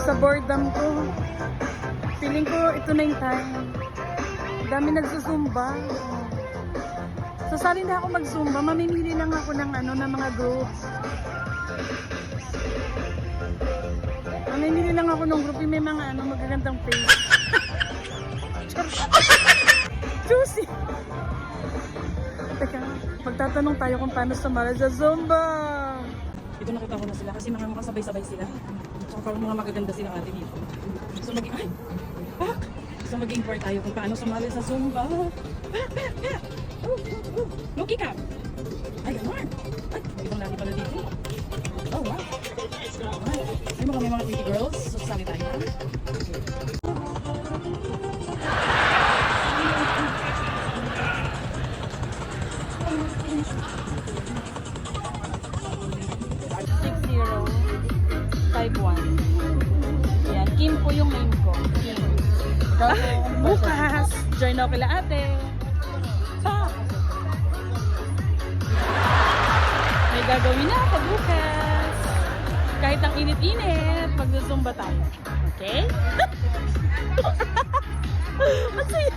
Sa boredom ko, feeling ko ito na yung time. Dami nagsusumba. Sasali na ako mag-zumba. Mamimili lang ako ng ng mga groups. Mamimili lang ako ng group yung may mga magagandang face. Juicy! Teka, magtatanong tayo kung paano sumali sa Zumba. Ito nakita ko na sila kasi mga makasabay-sabay sila. Tsaka parang mga magaganda sila ate dito. So mag-inquire tayo kung paano sumali sa Zumba. Loki ka! Ay, gano'n! Ay, may ibang lagi pala dito. Oh, wow! Ay, may mga pretty girls. So, sasali tayo. Yan, Kim po yung name ko. Kim. Bukas, join ako kila ate. May gagawin na ako bukas. Kahit ang init-init, mag-zumba tayo. Okay? Ang saya.